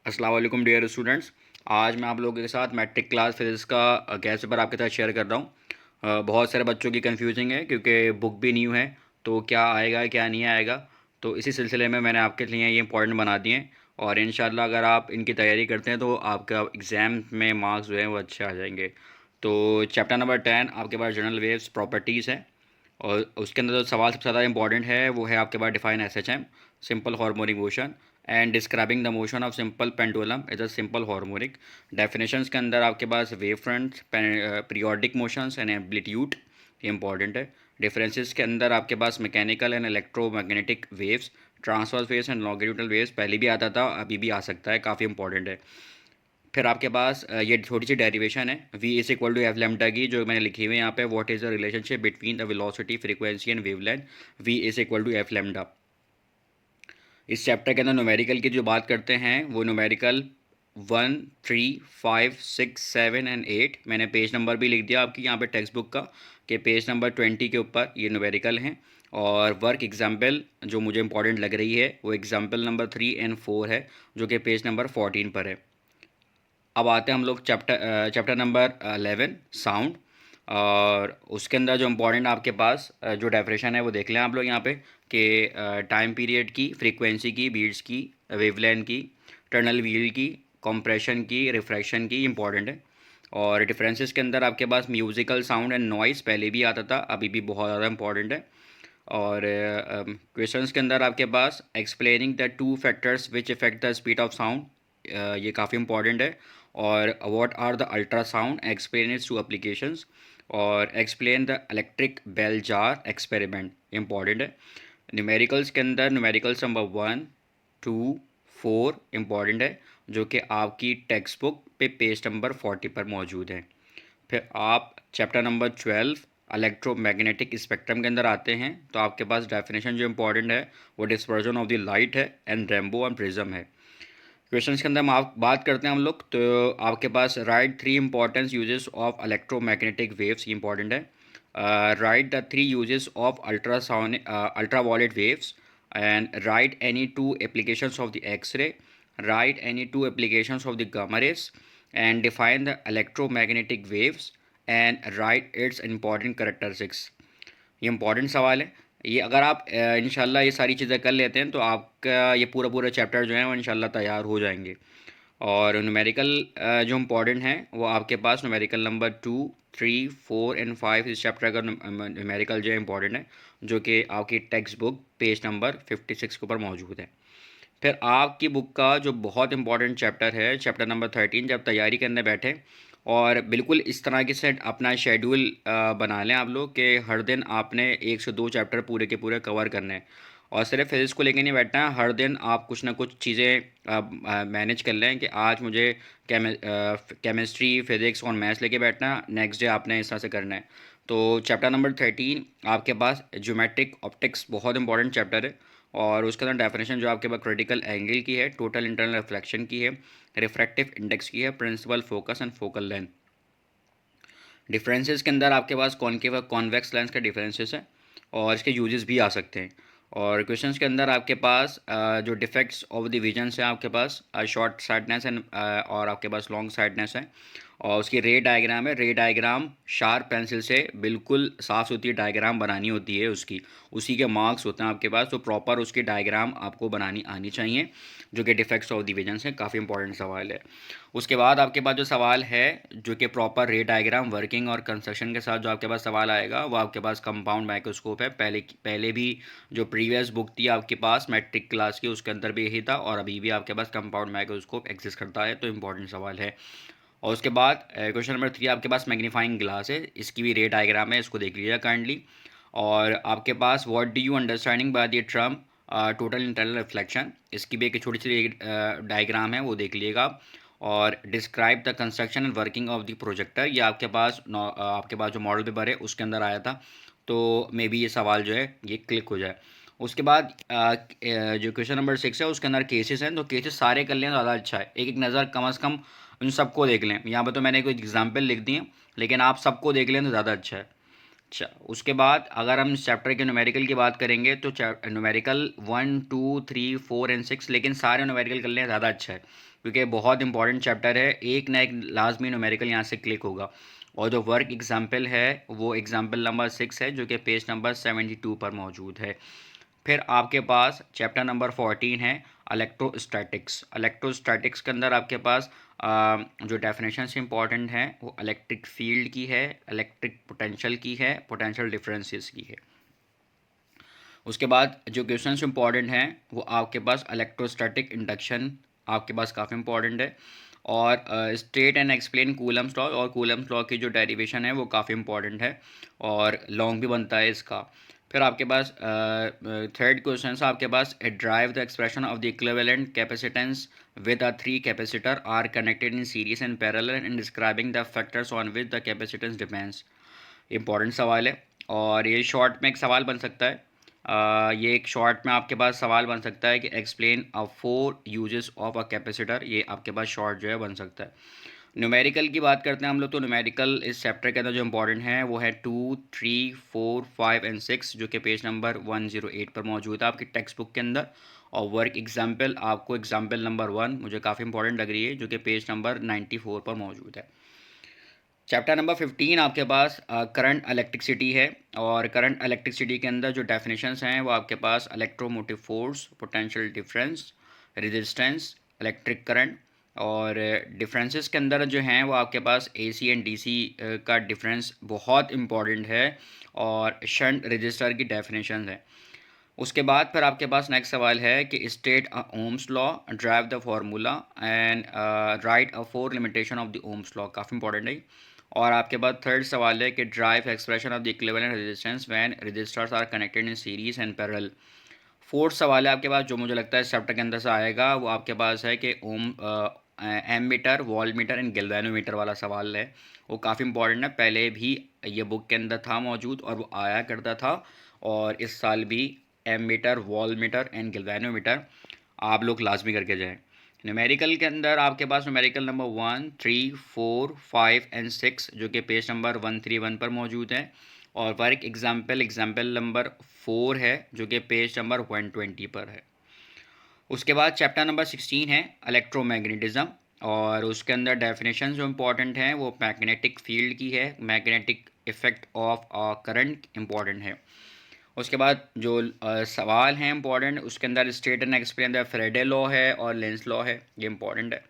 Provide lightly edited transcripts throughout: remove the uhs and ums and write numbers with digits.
अस्सलाम वालेकुम dear students. आज मैं आप लोगों के साथ मैट्रिक क्लास फिजिक्स का गैस पेपर आपके साथ शेयर कर रहा हूँ। बहुत सारे बच्चों की कंफ्यूजिंग है क्योंकि बुक भी न्यू है, तो क्या आएगा क्या नहीं आएगा। तो इसी सिलसिले में मैंने आपके लिए ये इंपॉर्टेंट बना दिए हैं और इंशाल्लाह अगर आप इनकी तैयारी करते हैं तो आपका एग्ज़ाम में मार्क्स जो हैं वो अच्छे आ जाएंगे। तो चैप्टर नंबर 10 आपके पास जनरल वेव्स प्रॉपर्टीज़ है और उसके अंदर जो सवाल सबसे ज़्यादा इंपॉर्टेंट है वो है आपके पास define SHM, simple harmonic motion and describing the motion of simple pendulum is a simple harmonic. Definitions के अंदर आपके पास wave front, periodic motions and amplitude, ये इंपॉर्टेंट है। डिफरेंसेस के अंदर आपके पास mechanical and electromagnetic waves, transverse waves and longitudinal waves, पहले भी आता था अभी भी आ सकता है, काफ़ी इंपॉर्टेंट है। फिर आपके पास ये छोटी सी डेरिवेशन है v is equal to F lambda की, जो मैंने लिखी हुई है यहाँ पे। What is the relationship between the velocity, frequency and wavelength, v is equal to F lambda. इस चैप्टर के अंदर न्यूमेरिकल की जो बात करते हैं वो न्यूमेरिकल 1, 3, 5, 6, 7 एंड 8, मैंने पेज नंबर भी लिख दिया आपकी यहाँ पे टेक्स्ट बुक का कि पेज नंबर 20 के ऊपर ये न्यूमेरिकल हैं। और वर्क एग्जाम्पल जो मुझे इंपॉर्टेंट लग रही है वो एग्जाम्पल नंबर 3 और 4 है, जो कि पेज नंबर 14 पर है। अब आते हैं हम लोग चैप्टर नंबर 11 साउंड। और उसके अंदर जो इम्पोर्टेंट आपके पास जो डेफिनेशन है वो देख लें आप लोग यहाँ पे कि टाइम पीरियड की, फ्रीक्वेंसी की, बीट्स की, वेवलेंथ की, टर्नल व्हील की, कंप्रेशन की, रिफ्रैक्शन की, इंपॉर्टेंट है। और डिफरेंसेस के अंदर आपके पास म्यूज़िकल साउंड एंड नॉइस, पहले भी आता था अभी भी बहुत ज़्यादा इंपॉर्टेंट है। और क्वेश्चंस के अंदर आपके पास explaining the two factors which effect the speed of sound, ये काफ़ी इंपॉर्टेंट है। और what are the ultrasound, explain its two applications. और explain the electric bell jar experiment, important है। न्यूमेरिकल्स के अंदर न्यूमेरिकल्स नंबर 1, 2, 4 इंपॉर्टेंट है, जो कि आपकी टेक्स्ट बुक पे पेज नंबर 40 पर मौजूद है। फिर आप चैप्टर नंबर 12 इलेक्ट्रोमैग्नेटिक स्पेक्ट्रम के अंदर आते हैं, तो आपके पास डेफिनेशन जो इंपॉर्टेंट है वो डिस्पर्जन ऑफ द लाइट है एंड रेम्बो एंड प्रिज्म है। क्वेश्चंस के अंदर हम आप बात करते हैं हम लोग, तो आपके पास write 3 importance uses of electromagnetic waves, important है। Write the 3 uses of ultrasound ultraviolet waves and write any 2 applications of the X-ray, write any 2 applications of the gamma rays and define the electromagnetic waves and write its important characteristics. ये important सवाल है। ये अगर आप इंशाल्लाह ये सारी चीज़ें कर लेते हैं तो आपका ये पूरा पूरा चैप्टर जो है वो इंशाल्लाह तैयार हो जाएंगे। और न्यूमेरिकल जो इम्पोर्टेंट हैं वो आपके पास न्यूमेरिकल नंबर 2, 3, 4 एंड 5 इस चैप्टर का न्यूमेरिकल जो है इम्पोर्टेंट है, जो कि आपकी टेक्स्ट बुक पेज नंबर 56 के ऊपर मौजूद है। फिर आपकी बुक का जो बहुत इंपॉर्टेंट चैप्टर है, चैप्टर नंबर 13, जब तैयारी करने बैठे और बिल्कुल इस तरह के से अपना शेड्यूल बना लें आप लोग कि हर दिन आपने 1 से 2 चैप्टर पूरे के पूरे कवर करने हैं। और सिर्फ फिज़िक्स को लेकर नहीं बैठना है, हर दिन आप कुछ ना कुछ चीज़ें मैनेज कर लें कि आज मुझे केमिस्ट्री, फिज़िक्स और मैथ्स लेके बैठना है, नेक्स्ट डे आपने इस तरह से करना है। तो चैप्टर नंबर 13 आपके पास ज्योमेट्रिक ऑप्टिक्स, बहुत इंपॉर्टेंट चैप्टर है। और उसके अंदर डेफिनेशन जो आपके पास क्रिटिकल एंगल की है, टोटल इंटरनल रिफ्लेक्शन की है, रिफ्रैक्टिव इंडेक्स की है, principal focus and focal length. Differences के अंदर आपके पास कॉनकेव और कॉन्वेक्स लेंस के डिफरेंसेस हैं और इसके यूजेस भी आ सकते हैं। और क्वेश्चंस के अंदर आपके पास जो डिफेक्ट्स ऑफ द विजन है आपके पास शॉर्ट साइडनेस एंड और आपके पास लॉन्ग साइडनेस है। और उसकी रे डायग्राम है, रे डायग्राम शार्प पेंसिल से बिल्कुल साफ़ सुथरी डायग्राम बनानी होती है उसकी, उसी के मार्क्स होते हैं आपके पास, तो प्रॉपर उसकी डायग्राम आपको बनानी आनी चाहिए, जो कि डिफेक्ट्स ऑफ द विजन से काफ़ी इंपॉर्टेंट सवाल है। उसके बाद आपके पास जो सवाल है जो कि प्रॉपर रे डायग्राम वर्किंग और कंस्ट्रक्शन के साथ जो आपके पास सवाल आएगा वो आपके पास कंपाउंड माइक्रोस्कोप है। पहले भी जो प्रीवियस बुक थी आपके पास मैट्रिक क्लास की उसके अंदर भी यही था और अभी भी आपके पास कंपाउंड माइक्रोस्कोप एग्जिस्ट करता है, तो इंपॉर्टेंट सवाल है। और उसके बाद क्वेश्चन नंबर 3 आपके पास मैग्नीफाइंग ग्लास है, इसकी भी रे डायग्राम है, इसको देख लीजिएगा काइंडली। और आपके पास what do you understanding by the term total internal reflection, इसकी भी एक छोटी सी डायग्राम है, वो देख लीजिएगा आप। और describe the construction and working of the projector, ये आपके पास जो मॉडल पेपर है उसके अंदर आया था, तो मे बी ये सवाल जो है ये क्लिक हो जाए। उसके बाद जो क्वेश्चन नंबर 6 है उसके अंदर केसेस हैं, तो केसेस सारे कर लें तो ज़्यादा अच्छा है, एक एक नज़र कम से कम उन सबको देख लें। यहाँ पर तो मैंने कोई एग्जाम्पल लिख दी है, लेकिन आप सबको देख लें तो ज़्यादा अच्छा है। अच्छा, उसके बाद अगर हम इस चैप्टर के न्यूमेरिकल की बात करेंगे तो न्यूमेरिकल 1 2 3 4 एंड 6, लेकिन सारे न्यूमेरिकल कर लें ज़्यादा अच्छा है क्योंकि बहुत इंपॉर्टेंट चैप्टर है। एक ना एक लाजमी न्यूमेरिकल यहाँ से क्लिक होगा। और जो वर्क एग्जाम्पल है वो एग्जाम्पल नंबर 6 है, जो कि पेज नंबर 72 पर मौजूद है। फिर आपके पास चैप्टर नंबर 14 है इलेक्ट्रोस्टैटिक्स। इलेक्ट्रोस्टैटिक्स के अंदर आपके पास जो डेफिनेशन इंपॉर्टेंट हैं वो इलेक्ट्रिक फील्ड की है, इलेक्ट्रिक पोटेंशियल की है, पोटेंशियल डिफरेंसेस की है। उसके बाद जो क्वेश्चंस इंपॉर्टेंट हैं वो आपके पास इलेक्ट्रोस्टैटिक इंडक्शन आपके पास काफ़ी इंपॉर्टेंट है। और state and explain Coulomb's law, और कूलम्स लॉ की जो डेरिवेशन है वो काफ़ी इंपॉर्टेंट है और लॉन्ग भी बनता है इसका। फिर आपके पास थर्ड क्वेश्चन आपके पास derive the expression of the equivalent capacitance with a three capacitor are connected in series and parallel and describing the factors on which the capacitance depends। Important सवाल है और ये शॉर्ट में एक सवाल बन सकता है। ये एक शॉर्ट में आपके पास सवाल बन सकता है कि explain a 4 uses of a capacitor. ये आपके पास शॉर्ट जो है बन सकता है। न्यूमेरिकल की बात करते हैं हम लोग, तो न्यूमेरिकल इस चैप्टर के अंदर जो इंपॉर्टेंट है वो है 2 3 4 5 एंड 6, जो कि पेज नंबर 108 पर मौजूद है आपकी टेक्स्ट बुक के अंदर। और वर्क एग्जाम्पल आपको एग्जाम्पल नंबर 1 मुझे काफ़ी इंपॉर्टेंट लग रही है, जो कि पेज नंबर 94 पर मौजूद है। चैप्टर नंबर 15 आपके पास करंट इलेक्ट्रिसिटी है। और करंट इलेक्ट्रिसिटी के अंदर जो डेफिनेशंस हैं वो आपके पास electromotive force, potential difference, resistance, electric current. और डिफरेंसेस के अंदर जो हैं वो आपके पास एसी एंड डीसी का डिफरेंस बहुत इंपॉर्टेंट है और शंट रजिस्टर की डेफिनेशन है। उसके बाद फिर आपके पास नेक्स्ट सवाल है कि state a Ohm's law, derive the formula and write a four limitation of the Ohm's law. काफ़ी इंपॉर्टेंट है। और आपके पास थर्ड सवाल है कि derive expression of the equivalent resistance when resistors are connected in series and parallel. Fourth सवाल है आपके पास, जो मुझे लगता है इस चैप्टर के अंदर से आएगा, वो आपके पास है कि ohm ammeter, voltmeter and galvanometer वाला सवाल है। वो काफ़ी इंपॉर्टेंट है, पहले भी ये बुक के अंदर था मौजूद और वो आया करता था। और इस साल भी ammeter, voltmeter and galvanometer आप लोग लाजमी करके जाएँ। न्यूमेरिकल के अंदर आपके पास न्यूमेरिकल नंबर 1 3 4 5 एंड 6, जो कि पेज नंबर 131 पर मौजूद है। और वर्क एग्जाम्पल नंबर 4 है, जो कि पेज नंबर 120 पर है। उसके बाद चैप्टर नंबर 16 है इलेक्ट्रोमैग्नेटिज्म। और उसके अंदर डेफिनेशन जो इंपॉर्टेंट हैं वो मैग्नेटिक फील्ड की है, magnetic effect of current important है। उसके बाद जो सवाल हैं इंपॉर्टेंट, उसके अंदर state and explain the Faraday law है और लेंस लॉ है, ये इंपॉर्टेंट है।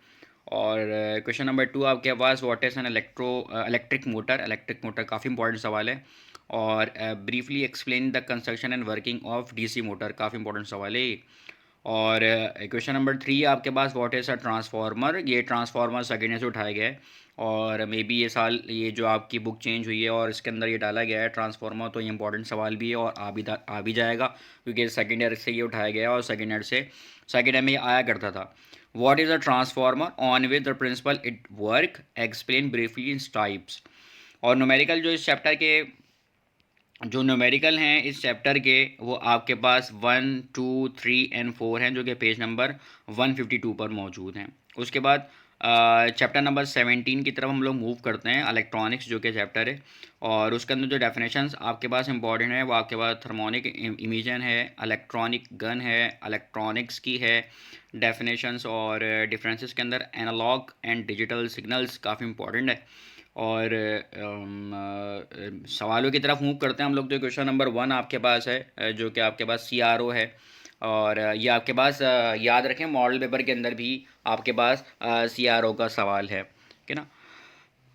और क्वेश्चन नंबर 2 आपके पास what is an electric motor. Electric motor काफ़ी इंपॉर्टेंट सवाल है। और briefly explain the construction and working of DC motor, काफ़ी इंपॉर्टेंट सवाल है। और क्वेश्चन नंबर 3 आपके पास व्हाट इज़ अ ट्रांसफार्मर। ये ट्रांसफार्मर सेकेंड से उठाया गया है और मे बी ये साल ये जो आपकी बुक चेंज हुई है और इसके अंदर ये डाला गया है ट्रांसफार्मर, तो ये इंपॉर्टेंट सवाल भी है और आ भी जाएगा क्योंकि सेकेंड ईयर से ये उठाया गया है और सेकेंड ईयर से सेकेंड ईयर में ये आया करता था। What is a transformer, on with the principal it work, explain briefly in types. और न्यूमेरिकल जो इस चैप्टर के जो न्यूमेरिकल हैं इस चैप्टर के, वो आपके पास 1 2 3 एंड 4 हैं, जो कि पेज नंबर 152 पर मौजूद हैं। उसके बाद चैप्टर नंबर 17 की तरफ हम लोग मूव करते हैं, इलेक्ट्रॉनिक्स जो कि चैप्टर है। और उसके अंदर जो डेफिनेशंस आपके पास इंपॉर्टेंट है वो आपके पास थर्मोनिक इमेजन है, इलेक्ट्रॉनिक गन है, इलेक्ट्रॉनिक्स की है डेफिनेशंस। और डिफरेंसेस के अंदर एनालॉग एंड डिजिटल सिग्नल्स काफ़ी इंपॉर्टेंट है। और सवालों की तरफ मूव करते हैं हम लोग। तो क्वेश्चन नंबर 1 आपके पास है जो कि आपके पास CRO है। और ये आपके पास याद रखें मॉडल पेपर के अंदर भी आपके पास CRO का सवाल है, ठीक है ना।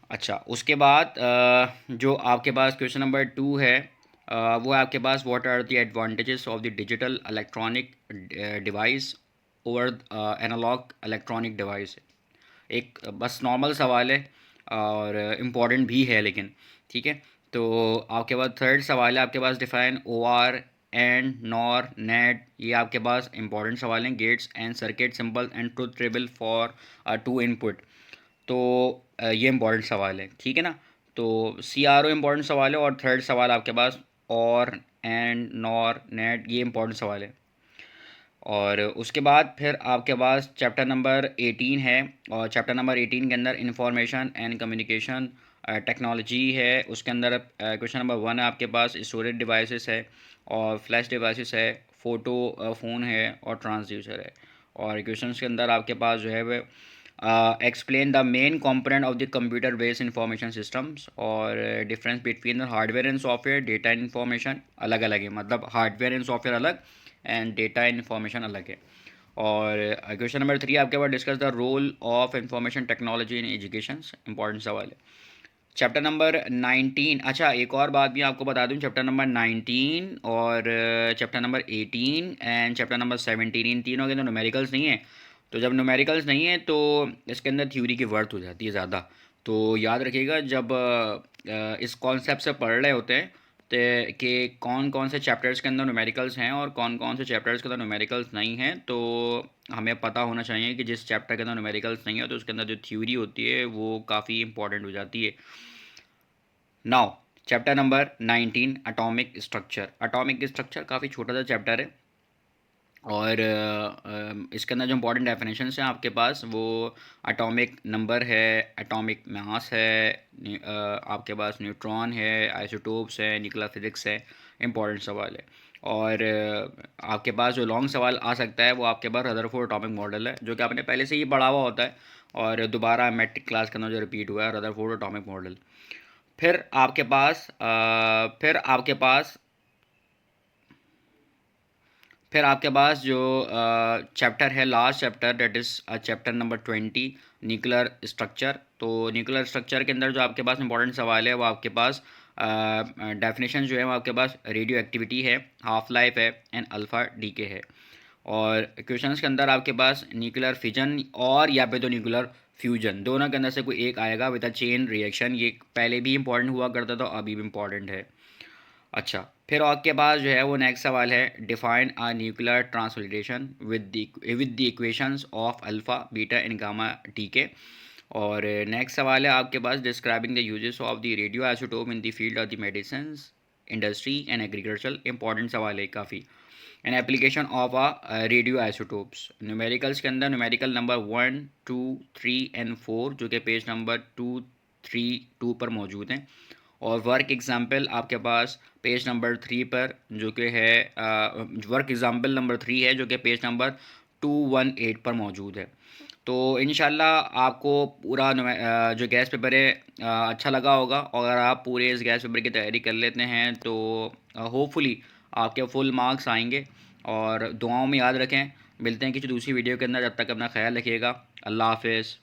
अच्छा, उसके बाद जो आपके पास क्वेश्चन नंबर 2 है वो आपके पास what are the advantages of the digital electronic device over analog electronic device. एक बस नॉर्मल सवाल है और इम्पॉर्टेंट भी है लेकिन, ठीक है। तो आपके पास थर्ड सवाल है आपके पास define OR AND NOR NOT. ये आपके पास इंपॉर्टेंट सवाल हैं। Gates and circuit symbol and truth table for 2 input. तो ये इंपॉर्टेंट सवाल है, ठीक है ना। तो CRO इंपॉर्टेंट सवाल है और थर्ड सवाल आपके पास और एंड नॉर नेट, ये इंपॉर्टेंट सवाल है। और उसके बाद फिर आपके पास चैप्टर नंबर 18 है। और चैप्टर नंबर 18 के अंदर इंफॉर्मेशन एंड कम्युनिकेशन टेक्नोलॉजी है, उसके अंदर क्वेश्चन नंबर 1 है आपके पास स्टोरेज डिवाइसेस है और फ्लैश डिवाइसेस है, फ़ोटो फ़ोन है और ट्रांसड्यूसर है। और क्वेश्चन के अंदर आपके पास जो है वो explain the main component of the computer based information systems और difference between the hardware and software data information अलग अलग है, मतलब हार्डवेयर एंड सॉफ्टवेयर अलग एंड डेटा इन्फॉर्मेशन अलग है। और क्वेश्चन नंबर 3 आपके पास discuss the role of information technology in education, important सवाल है। चैप्टर नंबर 19, अच्छा एक और बात भी आपको बता दूं, चैप्टर नंबर 19 और chapter number 18 and chapter number 17, इन तीनों के अंदर न्यूमेरिकल्स नहीं है। तो जब न्यूमेरिकल्स नहीं है तो इसके अंदर थ्योरी की वर्थ हो जाती है ज़्यादा। तो याद रखिएगा जब इस कॉन्सेप्ट से पढ़ रहे होते हैं तो कि कौन कौन से चैप्टर्स के अंदर न्यूमेरिकल्स हैं और कौन कौन से चैप्टर्स के अंदर न्यूमेरिकल्स नहीं हैं, तो हमें पता होना चाहिए कि जिस चैप्टर के अंदर न्यूमेरिकल्स नहीं है तो उसके अंदर जो थ्योरी होती है वो काफ़ी इंपॉर्टेंट हो जाती है। Now chapter number 19 atomic structure. Atomic structure काफ़ी छोटा सा चैप्टर है और इसके अंदर जो इंपॉर्टेंट डेफिनेशंस हैं आपके पास वो एटॉमिक नंबर है, एटॉमिक मास है, आपके पास न्यूट्रॉन है, आइसोटोप्स है, न्यूक्लियर फिजिक्स है, इंपॉर्टेंट सवाल है। और आपके पास जो लॉन्ग सवाल आ सकता है वो आपके पास रदरफोर्ड एटॉमिक मॉडल है, जो कि आपने पहले से ही पढ़ा हुआ होता है और दोबारा मैट्रिक क्लास के अंदर जो रिपीट हुआ है रदरफोर्ड एटॉमिक मॉडल। फिर आपके पास जो चैप्टर है, last chapter, that is chapter number 20 nuclear structure. तो न्यूक्लियर स्ट्रक्चर के अंदर जो आपके पास इंपॉर्टेंट सवाल है वो आपके पास डेफिनेशन जो है वो आपके पास रेडियो एक्टिविटी है, हाफ लाइफ है एंड अल्फ़ा डीके है। और क्वेश्चंस के अंदर आपके पास न्यूक्लियर फिजन और या पे तो न्यूक्लियर फ्यूजन, दोनों के अंदर से कोई एक आएगा विद अ चेन रिएक्शन। ये पहले भी इंपॉर्टेंट हुआ करता था, अभी भी इंपॉर्टेंट है। अच्छा, फिर आपके पास जो है वो नेक्स्ट सवाल है, define a nuclear translation with the equations of alpha beta and gamma decay. और नेक्स्ट सवाल है आपके पास, describing the uses of the radio isotope in the field of the medicine industry and agriculture, important सवाल है काफ़ी। An application of a radio isotopes. Numericals के अंदर न्यूमेरिकल नंबर 1, 2, 3 एंड 4 जो कि पेज नंबर 232 पर मौजूद हैं। और वर्क एग्जाम्पल आपके पास पेज नंबर 3 पर जो कि है वर्क एग्जाम्पल नंबर 3 है जो कि पेज नंबर 218 पर मौजूद है। तो इंशाल्लाह आपको पूरा जो गैस पेपर है अच्छा लगा होगा, और अगर आप पूरे इस गैस पेपर की तैयारी कर लेते हैं तो होपफुली आपके फुल मार्क्स आएंगे। और दुआओं में याद रखें। मिलते हैं किसी दूसरी वीडियो के अंदर, जब तक अपना ख्याल रखिएगा। अल्लाह हाफिज़।